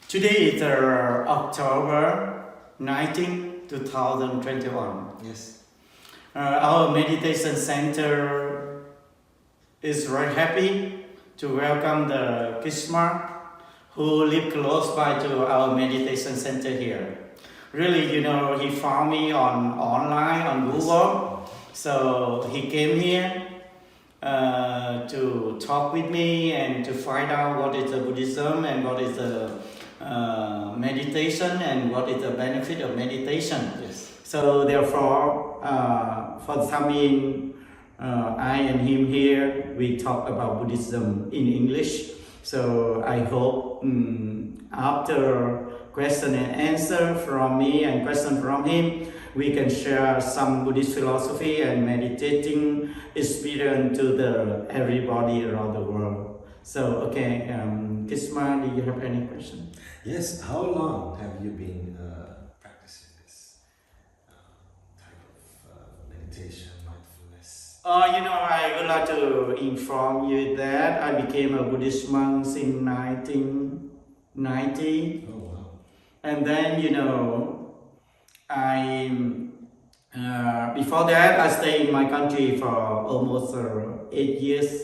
Today is October 19, 2021. Yes. Our meditation center is very happy to welcome the Kishma who live close by to our meditation center here. Really, he found me online on Google, so he came here to talk with me and to find out what is the Buddhism and what is the meditation and what is the benefit of meditation. Yes. So therefore, for the time being, I and him here, we talk about Buddhism in English. So I hope after question and answer from me and question from him, we can share some Buddhist philosophy and meditating experience to everybody around the world. So, okay, Kishma, do you have any question? Yes. How long have you been practicing this type of meditation, mindfulness? I would like to inform you that I became a Buddhist monk in 1990. Oh wow. And then, before that, I stayed in my country for almost 8 years.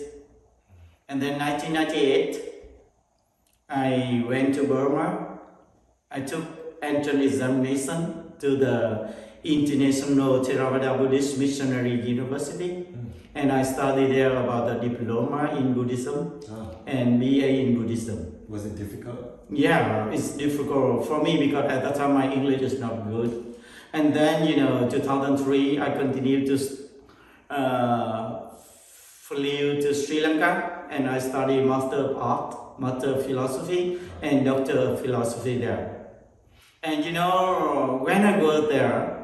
And then 1998, I went to Burma. I took entrance examination to the International Theravada Buddhist Missionary University. And I studied there about the diploma in Buddhism and BA in Buddhism. Was it difficult? Yeah, it's difficult for me because at that time my English is not good. And then, 2003, I continued to flew to Sri Lanka and I studied Master of Art, Master of Philosophy and Doctor of Philosophy there. And when I was there,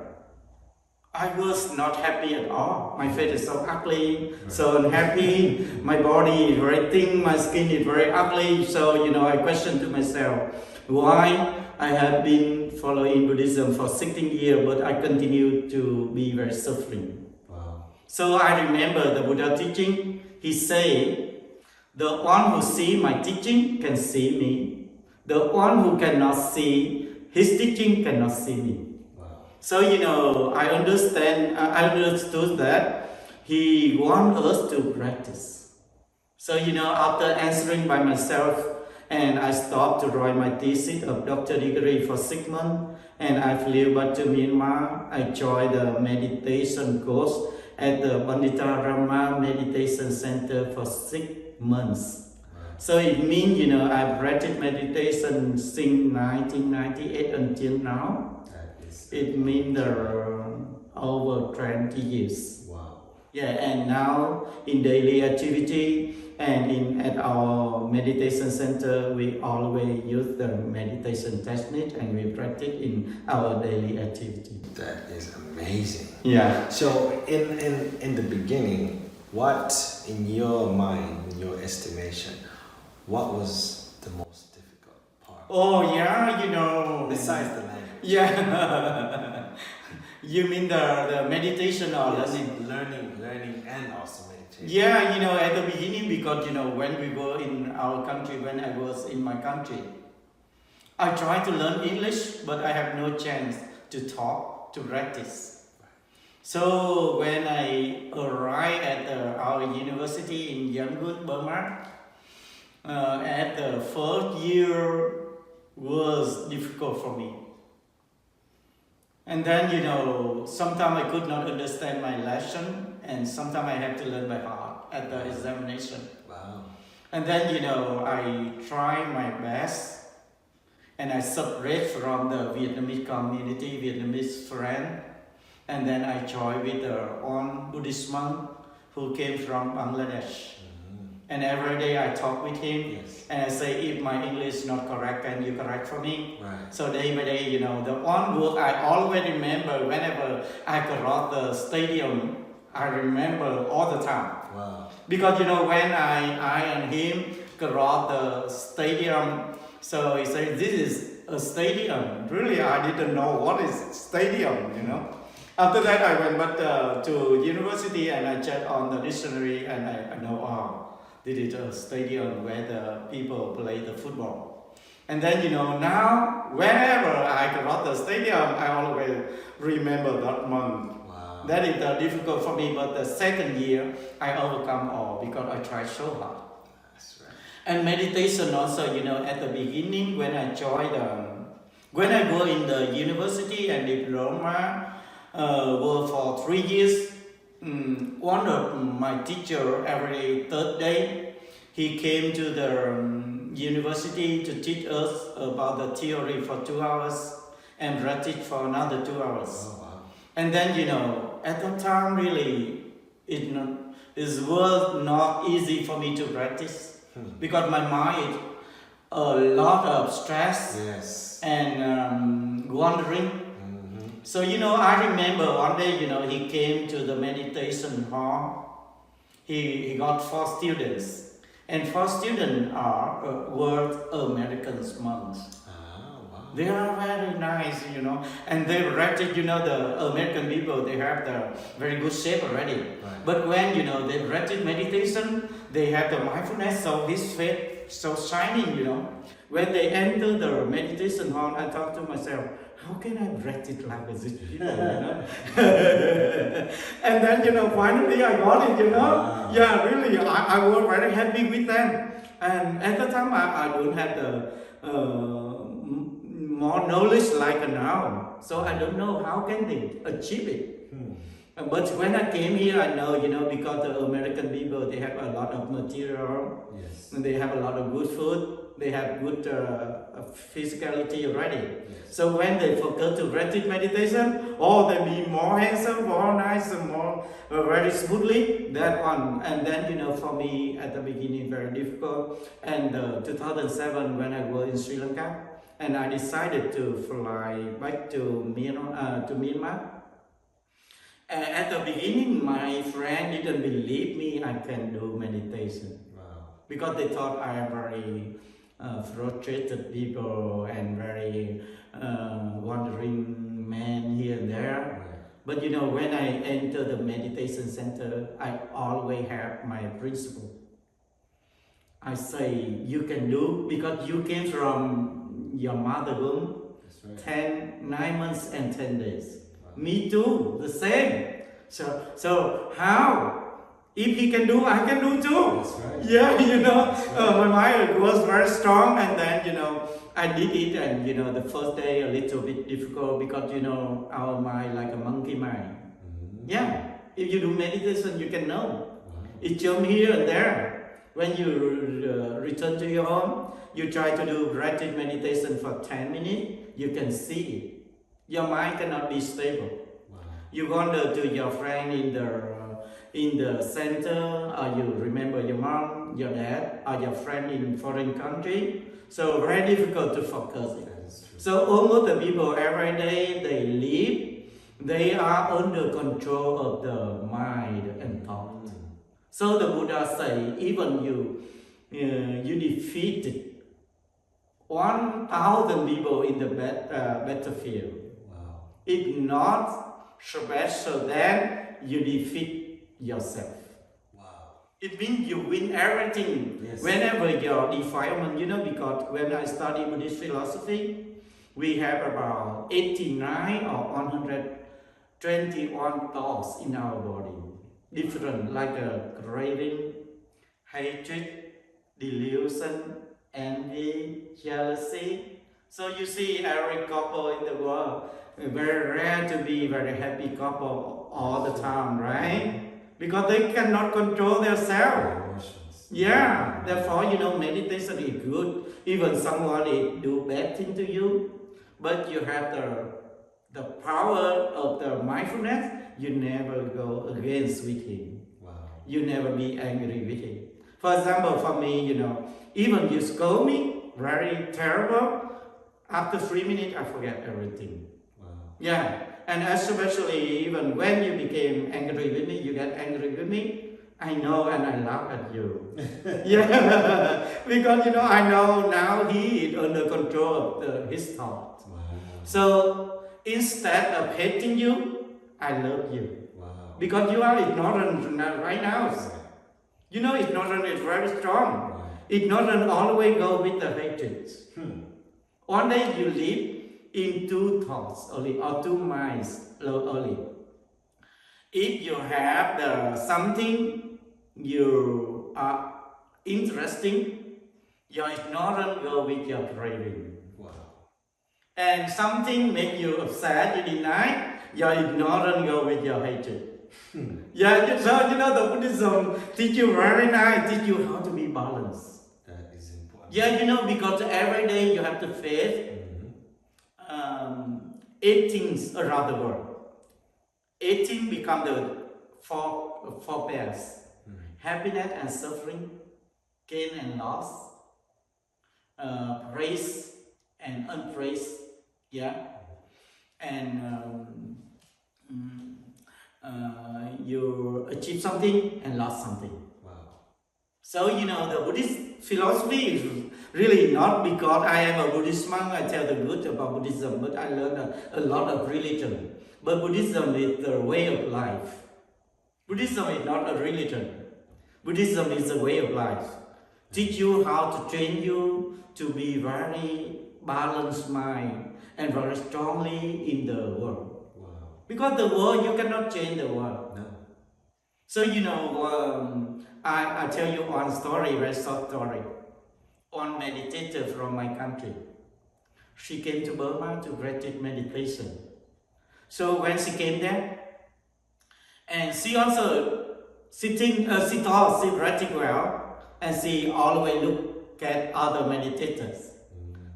I was not happy at all. My face is so ugly, so unhappy. My body is very thin, my skin is very ugly. So, I questioned to myself, why I have been following Buddhism for 16 years, but I continue to be very suffering. Wow. So I remember the Buddha teaching, he said, the one who sees my teaching can see me. The one who cannot see his teaching cannot see me. So, I understood that he wants us to practice. So, after answering by myself, and I stopped to write my thesis of doctor degree for 6 months, and I flew back to Myanmar. I joined the meditation course at the Pandita Rama Meditation Center for 6 months. So it means, I practiced meditation since 1998 until now. It means over 20 years. Wow. Yeah, and now in daily activity and at our meditation center, we always use the meditation technique and we practice in our daily activity. That is amazing. Yeah. So in the beginning, what in your mind, in your estimation, what was the most difficult part? Oh yeah, Besides the language. Yeah. You mean the meditation or learning? Learning and also meditation. Yeah, at the beginning, because when we were in our country, when I was in my country, I tried to learn English, but I have no chance to talk, to practice. So when I arrived at our university in Yangon, Burma, at the first year was difficult for me. And then, sometimes I could not understand my lesson, and sometimes I have to learn by heart at the examination. Wow. And then, I try my best, and I separate from the Vietnamese community, Vietnamese friend, and then I join with one Buddhist monk who came from Bangladesh. And every day I talk with him, Yes. and I say, if my English is not correct, can you correct for me? Right. So day by day, the one word I always remember whenever I cross the stadium, I remember all the time. Wow. Because when I and him cross the stadium, so he said, this is a stadium. Really, I didn't know what is stadium, After that, I went back to university and I checked on the dictionary and I know, this is a stadium where the people play the football. And then, now, whenever I go to the stadium, I always remember that month. Wow. That is difficult for me, but the second year, I overcome all because I tried so hard. That's right. And meditation also, at the beginning, when I when I go in the university and diploma, work for 3 years, one of my teacher every third day, he came to the university to teach us about the theory for 2 hours and practice for another 2 hours. Oh, wow. And then, at that time, really, it was not easy for me to practice because my mind is a lot of stress Yes. and wandering. So, I remember one day, he came to the meditation hall. He got 4 students. And 4 students were American monks. Wow. They are very nice, and they practice, the American people, they have the very good shape already. Right. But when, they practice meditation, they have the mindfulness, so his face so shining, When they enter the meditation hall, I thought to myself, how can I practice like this people, And then, finally I got it, Wow. Yeah, really, I was very happy with them. And at the time, I don't have the more knowledge like now. So I don't know how can they achieve it. But when I came here, I know, because the American people, they have a lot of material. Yes. And they have a lot of good food. They have good physicality already. Yes. So when they focus to practice meditation, they be more handsome, more nice, and more very smoothly. That one. And then, for me, at the beginning, very difficult. And 2007, when I was in Sri Lanka, and I decided to fly back to Myanmar. At the beginning, my friend didn't believe me I can do meditation. Wow. Because they thought I am very frustrated people and very wandering man here and there. Right. But when I enter the meditation center, I always have my principle. I say, you can do, because you came from your mother womb, That's right. 9 months and 10 days. Me too, the same. So how? If he can do, I can do too. That's right. Yeah, my mind was very strong, and then, I did it, and, the first day a little bit difficult because, our mind like a monkey mind. Yeah, if you do meditation, you can know. Wow. It jumps here and there. When you return to your home, you try to do practice meditation for 10 minutes, you can see it. Your mind cannot be stable. Wow. You wander to your friend in the center, or you remember your mom, your dad, or your friend in foreign country. So very difficult to focus. That is true. So almost the people every day they live, they are under control of the mind and thought. So the Buddha say, even you defeated 1,000 people in the battlefield. Wow. It's not special than you defeat yourself. Wow. It means you win everything. Yes. Whenever your defilement, because when I study Buddhist philosophy, we have about 89 or 121 thoughts in our body. Different, like a craving, hatred, delusion, envy, jealousy. So you see every couple in the world, very rare to be very happy couple all the time, right? Because they cannot control themselves. Emotions. Yeah, therefore, meditation is good. Even somebody do bad thing to you, but you have the power of the mindfulness, you never go against with him. Wow. You never be angry with him. For example, for me, even you scold me, very terrible, after 3 minutes, I forget everything. Wow. Yeah, and especially even when you became angry with me, you get angry with me, I know and I laugh at you. Yeah, because I know now he is under control of his thoughts. Wow. So instead of hating you, I love you. Wow. Because you are ignorant right now. Ignorance is very strong. Wow. Ignorance always go with the hatred. One day you live in two thoughts only, or 2 minds only. If you have something you are interesting, your ignorance go with your craving. Wow. And something make you upset, you deny, your ignorance go with your hatred. Yeah, so the Buddhism teach you very nice, teach you how to be balanced. That is important. Yeah, because every day you have to face 8 things around the world. 18 become the four pairs. Happiness and suffering, gain and loss, praise and unpraised, yeah, and you achieve something and lost something. Wow. So the Buddhist philosophy is really not because I am a Buddhist monk, I tell the good about Buddhism, but I learned a lot of religion. But Buddhism is the way of life. Buddhism is not a religion. Buddhism is a way of life. Teach you how to train you to be very balanced mind and very strongly in the world. Wow. Because the world, you cannot change the world. No. So I tell you one story, very short story. One meditator from my country. She came to Burma to practice meditation. So when she came there, and she also she thought she practiced well, and she always looked at other meditators.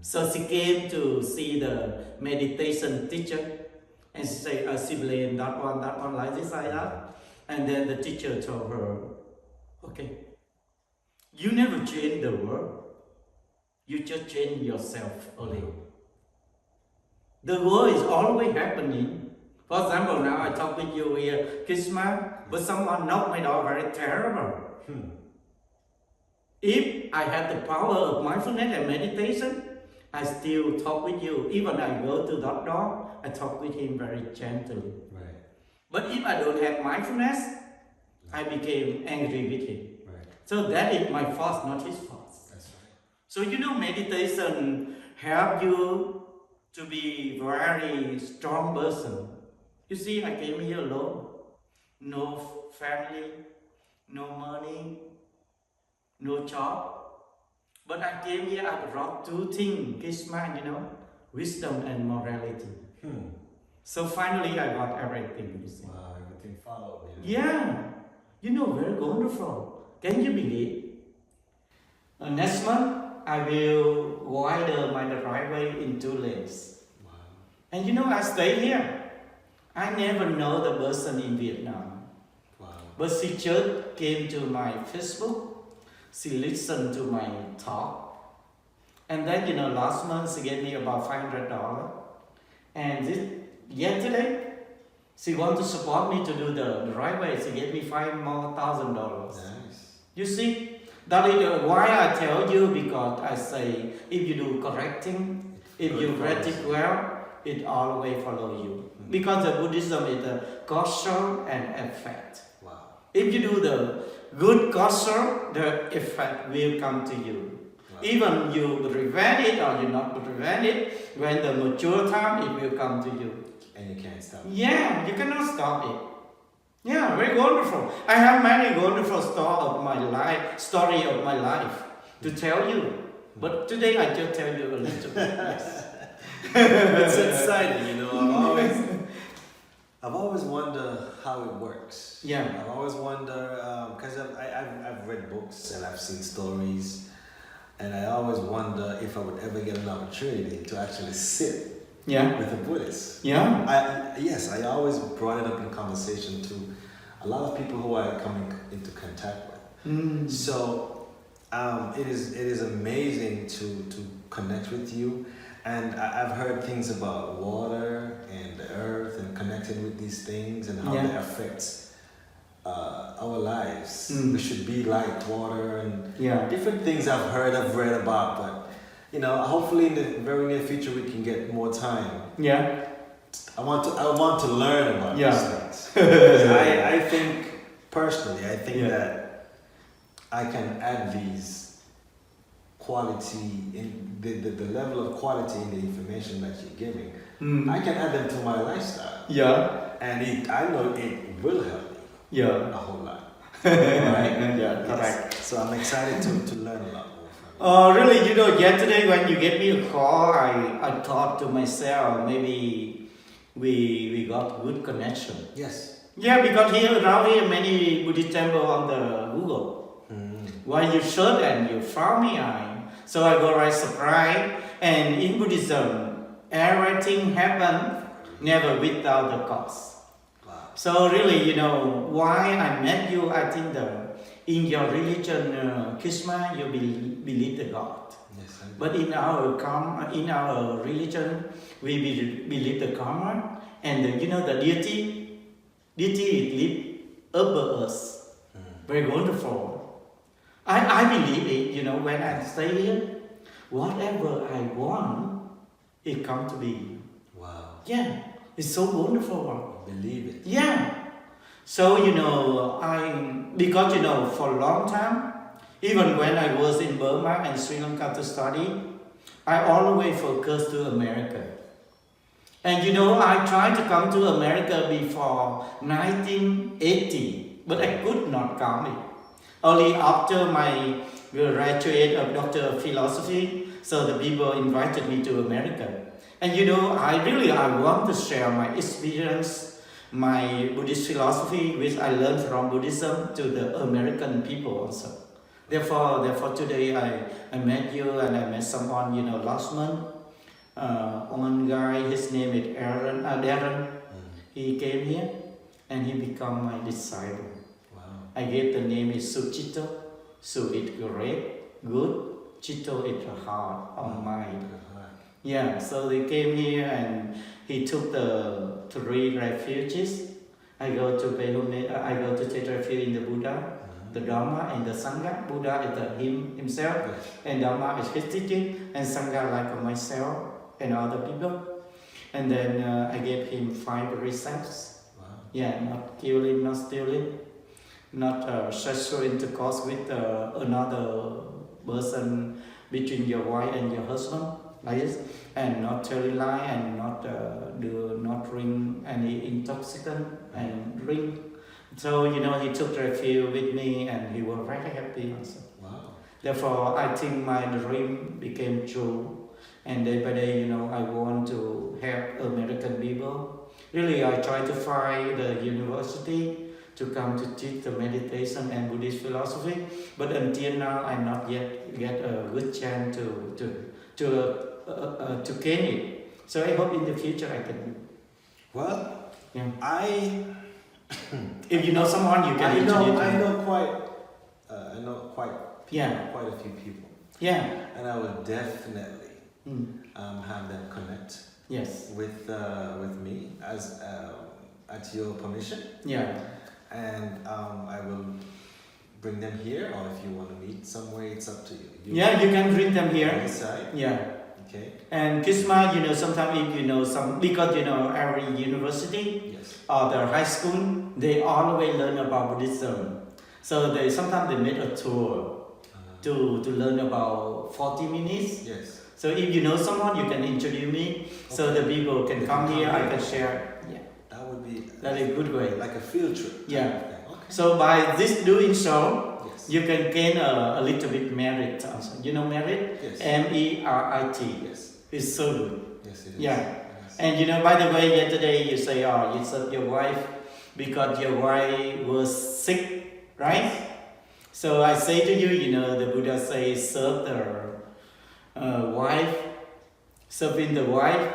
So she came to see the meditation teacher, and she said, she blamed that one, like this, like that. And then the teacher told her, okay, you never change the world, you just change yourself only. The world is always happening. For example, now I talk with you here, Kishma, but someone knocked my door very terrible. If I have the power of mindfulness and meditation, I still talk with you. Even I go to that door, I talk with him very gently. Right. But if I don't have mindfulness, I became angry with him. Right. So that is my fault, not his fault. That's right. So meditation help you to be very strong person. You see, I came here alone. No family, no money, no job. But I came here, I brought 2 things, Kishma, wisdom and morality. So finally I got everything, you see. Wow, everything followed you. Yeah, very wonderful. Can you believe? Next month, I will widen my driveway in 2 lanes. Wow. And I stay here. I never know the person in Vietnam. Wow. But she just came to my Facebook. She listened to my talk. And then, last month she gave me about $500. And yesterday, she wanted to support me to do the driveway. She gave me $5,000 more. Nice. You see, that is why I tell you, because I say, if you do correcting, if you practice well, it always follow you. Because the Buddhism is a causal and effect. Wow. If you do the good causal, the effect will come to you. Wow. Even you prevent it or you not prevent it, when the mature time, it will come to you. And you can't stop it. Yeah, you cannot stop it. Yeah, very wonderful. I have many wonderful story of my life to tell you. But today I just tell you a little bit. Yes. It's exciting, I've always wondered how it works. Yeah. I've always wondered, because I've read books and I've seen stories, and I always wonder if I would ever get an opportunity to actually sit with a Buddhist. Yeah. I always brought it up in conversation to a lot of people who I come into contact with. So it is amazing to connect with you. And I've heard things about water and the earth and connecting with these things and how they affect our lives. We should be like water and different things I've read about. But hopefully in the very near future we can get more time. Yeah. I want to learn about these things. I think personally, that I can add these quality in the level of quality in the information that you're giving, I can add them to my lifestyle. Yeah. And I know it will help me. Yeah. A whole lot. Right? Yeah, correct. So I'm excited to learn a lot more from you. Really, yesterday when you gave me a call, I thought to myself, maybe we got good connection. Yes. Yeah, because around here, many Buddhist temples on the Google. While you search and you found me, so I got right surprised. And in Buddhism, everything happens never without the cause. Wow. So really, why I met you, I think in your religion, Kishma, you believe the God. Yes, I do. But in our religion, we believe the karma and the deity. Deity live above us. Very wonderful. I believe it, when I stay here, whatever I want, it comes to be. Wow. Yeah, it's so wonderful. Believe it. Yeah. So, because, for a long time, even when I was in Burma and Sri Lanka to study, I always focused to America. And I tried to come to America before 1980, but I could not come. Only after my graduate of Doctor of Philosophy, so the people invited me to America. And I want to share my experience, my Buddhist philosophy, which I learned from Buddhism, to the American people also. Therefore today I met you and I met someone, last month. One guy, his name is Darren. He came here and he became my disciple. Wow. I gave the name is Suchito. Su is great, good. Chito is a heart or mind. Yeah, so they came here and he took the 3 refuges. I go to take refuge in the Buddha, the Dharma and the Sangha. Buddha is himself, and Dharma is his teaching, and Sangha like myself and other people. And then I gave him 5 precepts. Wow. Yeah, not killing, not stealing, not sexual intercourse with another person between your wife and your husband, like this, and not telling lie, and not drink any intoxicant and drink. So he took refuge with me, and he was very happy also. Wow. Therefore, I think my dream became true, and day by day, I want to help American people. Really, I try to find the university to come to teach the meditation and Buddhist philosophy, but until now, I not yet get a good chance to gain it. So I hope in the future I can. Well, Yeah. If you know someone, you can introduce. I know quite Yeah. quite a few people. Yeah. And I will definitely have them connect Yes. with me as at your permission. Yeah. And I will bring them here, or if you want to meet somewhere, it's up to you. You can bring them here. Decide. Yeah. Okay. And Kishma, sometimes if because every university or the high school, they always learn about Buddhism. So sometimes they make a tour to learn about 40 minutes. Yes. So if you know someone, you can introduce me, so the people can come here, I can share. Yeah. That would be a good way. Like a field trip. Yeah. Okay. So by this doing so, Yes. you can gain a little bit merit also. Merit? Yes. MERIT. Yes. It's so good. Yes, it is. Yeah. Yes. And by the way, yesterday you say, you served your wife because your wife was sick, right? So I say to you, the Buddha says, serve the wife, serving the wife,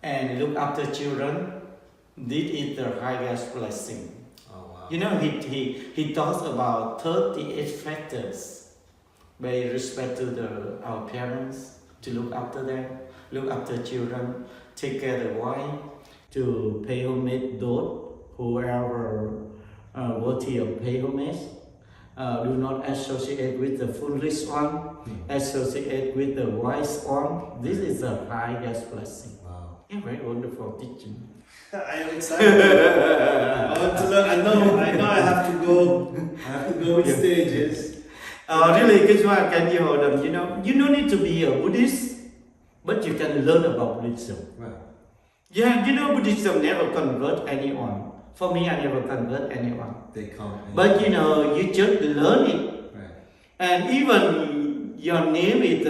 and look after children. This is the highest blessing. Oh, wow. He talks about 38 factors by respect to our parents, to look after them, look after children, take care of the wife, to pay homage those whoever worthy of pay homage. Do not associate with the foolish one, associate with the wise one. This is the highest blessing. Wow. Yeah, very wonderful teaching. I am excited. I want to learn. I know I have to go. I have to go with stages. Really, Kishma, can you hold on? You don't need to be a Buddhist, but you can learn about Buddhism. Right. Yeah, Buddhism never convert anyone. For me, I never convert anyone. They come. But you just learn it. Right. And even your name is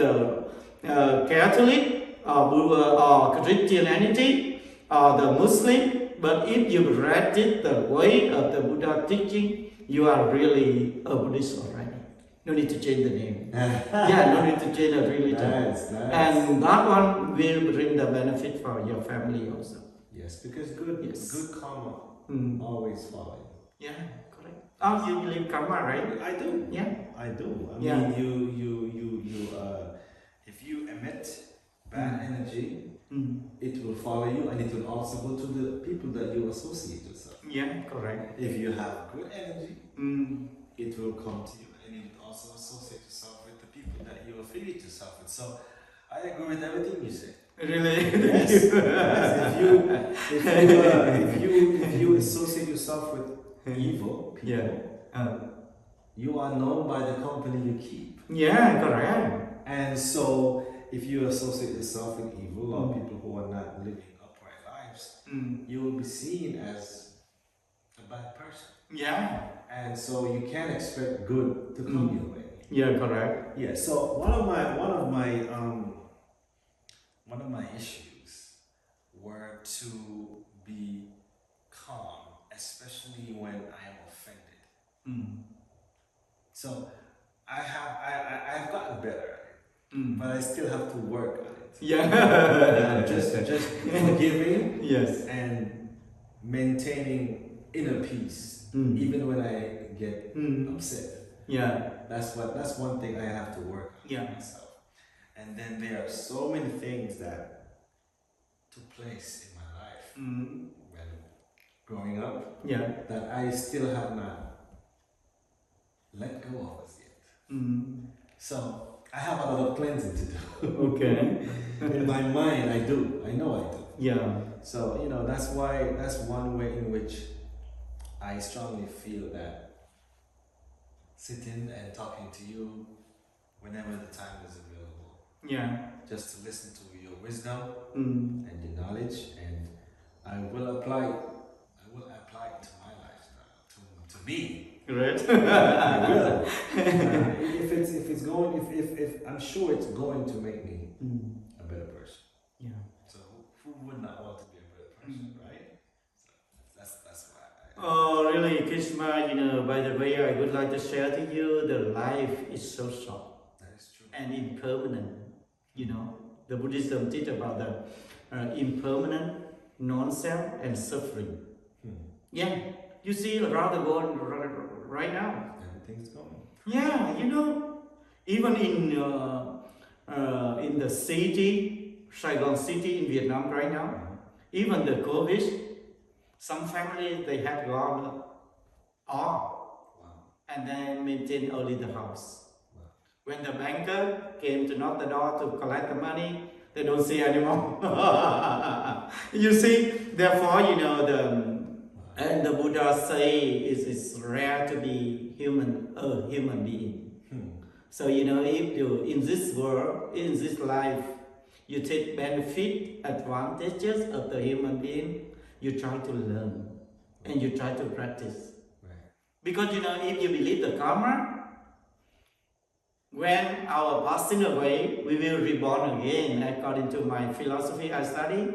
Catholic or Buddha or Christianity or the Muslim, but if you practice the way of the Buddha teaching, you are really a Buddhist already. No need to change the name. Yeah, no need to change the religion. Nice. And that one will bring the benefit for your family also. Yes, because good karma always follow you. Yeah, correct. Oh, you believe karma, right? I do. Yeah. I do. I Yeah. mean, you if you emit bad energy, it will follow you, and it will also go to the people that you associate yourself. Yeah, correct. If you have good energy, it will come to you, and you will also associate yourself with the people that you affiliate yourself with. So, I agree with everything you say. Really? Yes. If you associate yourself with evil people, you are known by the company you keep. Yeah, correct. And so, if you associate yourself with evil or people who are not living upright lives, you will be seen as a bad person. Yeah. And so you can't expect good to come your way. Yeah, correct. Yeah. So one of my issues were to be calm, especially when I am offended. So I've gotten better at it, but I still have to work on it. Yeah. Just forgiving. Yes. And maintaining inner peace, even when I get upset. Yeah. That's one thing I have to work on myself. And then there are so many things that took place in my life when growing up that I still have not let go of as yet. So I have a lot of cleansing to do. Okay. In my mind, I do. I know I do. Yeah. So that's one way in which I strongly feel that sitting and talking to you whenever the time is available. Yeah. Just to listen to your wisdom and your knowledge, and I will apply it to my lifestyle, to me. Great. I will. If I'm sure it's going to make me a better person. Yeah. So who would not want to be a better person, right? So that's why. Oh, really, Kishma, by the way, I would like to share to you the life is so short. That is true. And impermanent. The Buddhism teach about the impermanent, non-self, and suffering. Yeah, you see around the world right now. Everything's going. Yeah, even in the city, Saigon city in Vietnam right now, even the COVID, some families they have gone all, and they maintain only the house. When the banker came to knock the door to collect the money, they don't see anymore. You see, therefore, and the Buddha say it's rare to be a human being. So, if you, in this world, in this life, you take benefit, advantages of the human being, you try to learn and you try to practice. Right. Because, if you believe the karma, when our passing away, we will reborn again. According to my philosophy I study,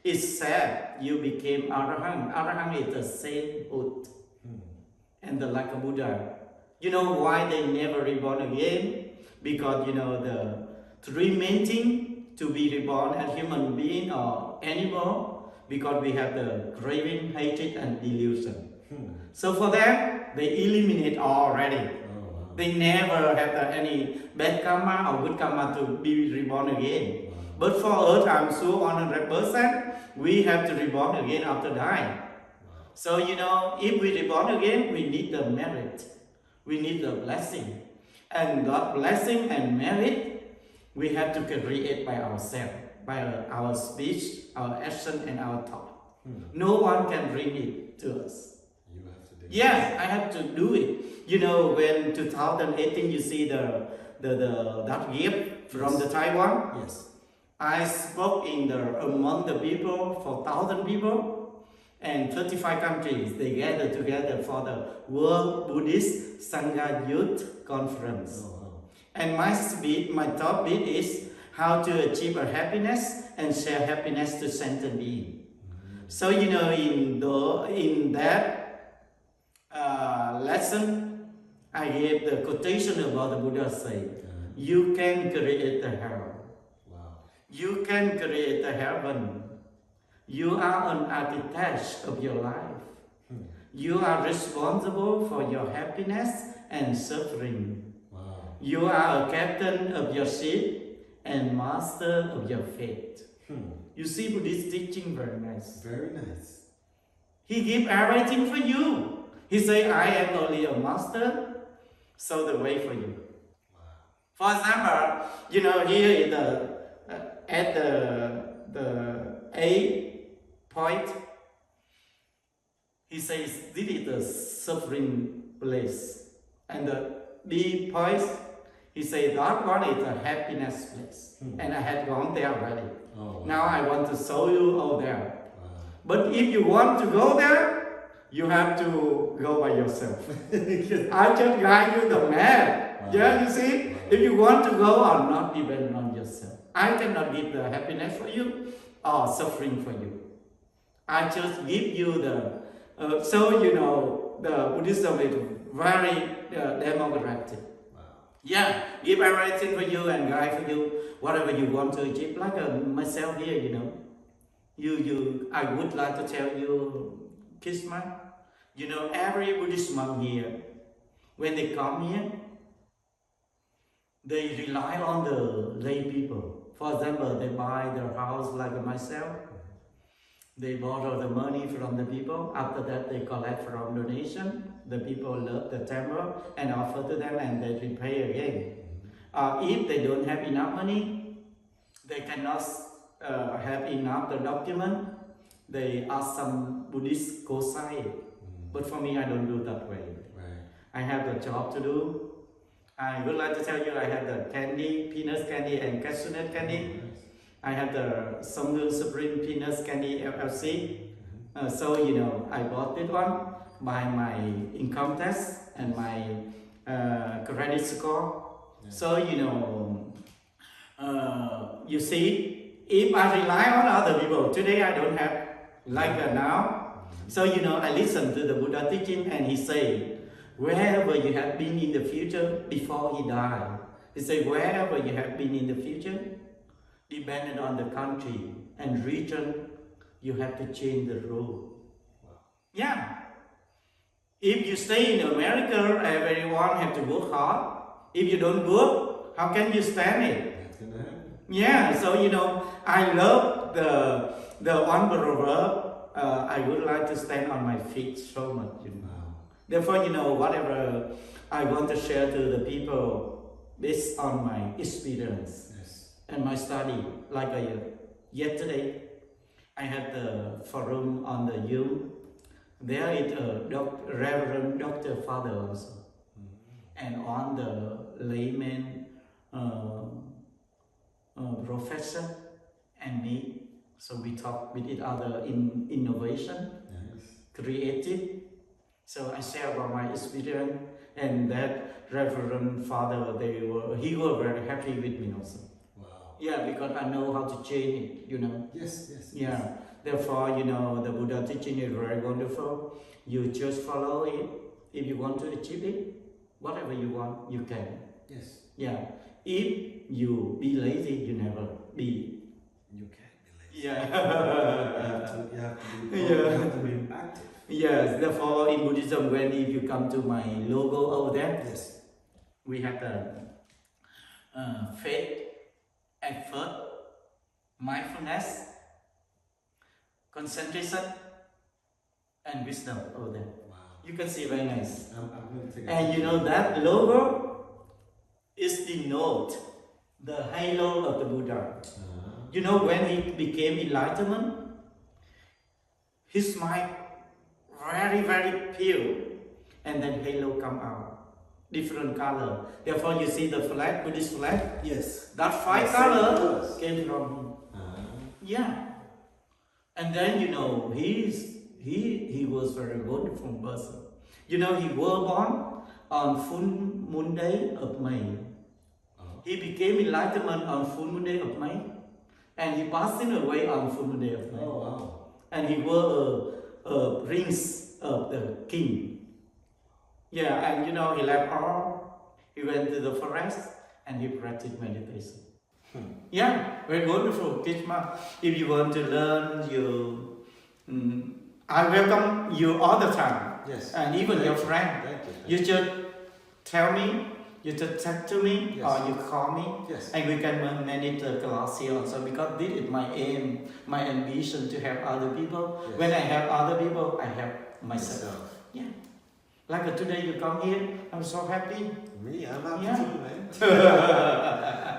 it's said you became Arahant. Arahant is the sainthood. And like a Buddha. You know why they never reborn again? Because, the three main things to be reborn as human being or animal, because we have the craving, hatred, and delusion. So for them, they eliminate already. They never have any bad karma or good karma to be reborn again. But for us, I'm sure 100%, we have to reborn again after dying. So, if we reborn again, we need the merit. We need the blessing. And that blessing and merit, we have to create by ourselves, by our speech, our action, and our thought. No one can bring it to us. You have to Yeah, I have to do it. You know, when 2018, you see that gift from the Taiwan. Yes. I spoke among the people for 1,000 people, and 35 countries. They gathered together for the World Buddhist Sangha Youth Conference. Oh, wow. And my topic is how to achieve a happiness and share happiness to sentient being. So you know, in that lesson, I gave the quotation about the Buddha say, you can create the hell. Wow. You can create the heaven. You are an architect of your life. You are responsible for your happiness and suffering. Wow. You are a captain of your ship and master of your fate. You see Buddhist teaching, very nice. Very nice. He gives everything for you. He say, I am only a master, so the way for you. Wow. For example, you know, here is at the A point, he says, this is the suffering place. And the B point, he says, that one is a happiness place. And I had gone there already. Oh, wow. Now I want to show you all there. Wow. But if you want to go there, you have to go by yourself. I just guide you the map. Wow. Yeah, you see? Wow. If you want to go or not, depend on yourself. I cannot give the happiness for you or suffering for you. I just give you the... so, you know, the Buddhism is very democratic. Wow. Yeah, give everything for you and guide for you, whatever you want to achieve. Like myself here, you know. I would like to tell you, Kishma, you know, every Buddhist monk here, when they come here, they rely on the lay people. For example, they buy their house like myself. They borrow the money from the people. After that, they collect from donation. The people love the temple and offer to them, and they repay again. If they don't have enough money, they cannot have enough the document. They ask some Buddhist co-sign. But for me, I don't do that way. Right. I have the job to do. I would like to tell you, I have the candy, peanut candy and cashew nut candy. I have the Songul Supreme Peanuts Candy LLC. So, you know, I bought this one by my income tax and my credit score. Yeah. So, you know, you see, if I rely on other people, today I don't have like that now. So, you know, I listen to the Buddha teaching, and he say, wherever you have been in the future before he died, he say, wherever you have been in the future, depending on the country and region, you have to change the rule. Wow. Yeah. If you stay in America, everyone have to work hard. If you don't work, how can you stand it? That's gonna happen. Yeah. So, you know, I love the one proverb. I would like to stand on my feet so much. You know. Wow. Therefore, you know, whatever I want to share to the people based on my experience. And my study, like yesterday, I had the forum on the Zoom. There is a Reverend Dr. Father also. And on the layman professor and me. So we talk with each other in innovation, creative. So I share about my experience, and that Reverend Father, he was very happy with me also. Yeah, because I know how to change it, you know. Yes. Yeah. Yes. Therefore, you know, the Buddha teaching is very wonderful. You just follow it. If you want to achieve it, whatever you want, you can. Yes. Yeah. If you be lazy, you never be. You can't be lazy. Yeah. you have to be active. Yes. Therefore, in Buddhism, if you come to my logo over there, yes, we have the faith, effort, mindfulness, concentration, and wisdom over there. Wow. You can see very nice. And you know that logo is denote the halo of the Buddha. You know, when he became enlightenment, his mind very, very pure. and then halo come out, different color. Therefore, you see the flag, Buddhist flag. Yes. That five color came from him. Yeah. And then he was very wonderful person. He was born on full moon day of May. He became enlightenment on full moon day of May, and he passing away on full moon day of May. Oh wow! And he was a prince of the king. Yeah, and he left all. He went to the forest and he practiced meditation. Yeah, very wonderful, Kishma. If you want to learn, I welcome you all the time. Yes. And even your friend. Thank You just tell me, you just text to me, Yes. or you call me, Yes. and we can manage the class here also, because this is my aim, my ambition to help other people. Yes. When I help other people, I help myself. Yourself. Yeah. Like today you come here, I'm so happy. Me, I'm happy Yeah. too, man.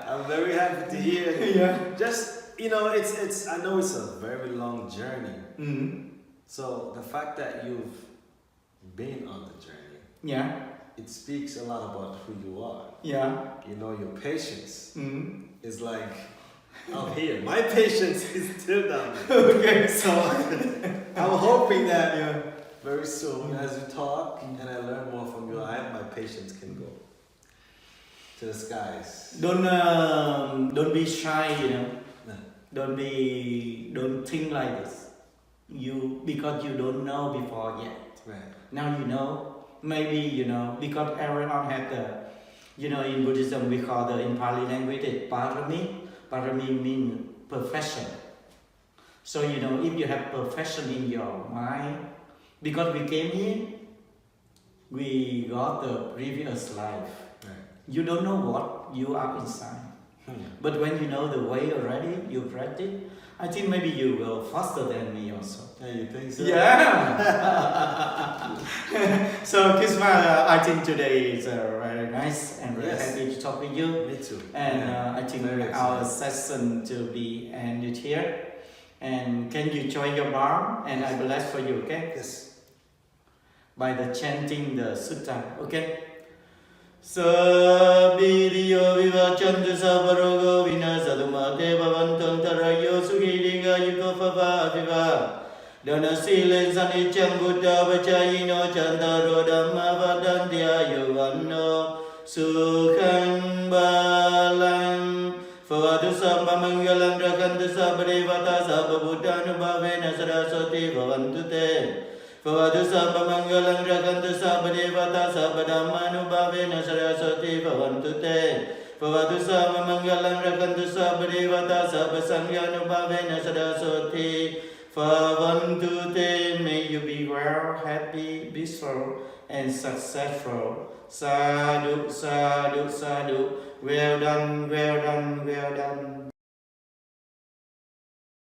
I'm very happy to hear. Yeah. Just it's. I know it's a very long journey. Mm-hmm. So the fact that you've been on the journey, Yeah. it speaks a lot about who you are. Yeah. Your patience Mm-hmm. is like up here. My patience is still down there. Okay. So I'm hoping that very soon, as you talk and I learn more from you, my patience can go to the skies. Don't be shy, No. Don't think like this. Because you don't know before yet. Right. Now you know. Maybe because everyone had in Buddhism we call in Pali language it parami. Parami means perfection. So if you have perfection in your mind, because we came here, we got the previous life. Right. You don't know what you are inside. But when you know the way already, you practice, I think maybe you will faster than me also. Yeah, you think so? Yeah! So Kishma, I think today is very nice and very happy to talk with you. Me too. And I think Very our excited. session to be ended here. And can you join your bar? And I bless for you, okay? Yes. By the chanting the sutta, okay? Sabiriyo vivachantu sabarogo vinasadumate bhavantam tarayo sukhiringa yuko phavaviva Dana silen sanichang buddha vachayino chantaro dhamma vadantya yuvanno sukhang balang Phavadu sabba mangalam rakantu sabba devata sabba buddhanubhavena saraswati bhavantu te Phavadu sabba mangalam rakantu sabba devata sabba dhammanubhavena saraswati bhavantu te Phavadu sabba mangalam rakantu sabba devata sabba sanghanubhavena saraswati bhavantu te. May you be well, happy, peaceful and successful. Sadhu, sadhu, sadhu. Well done, well done, well done.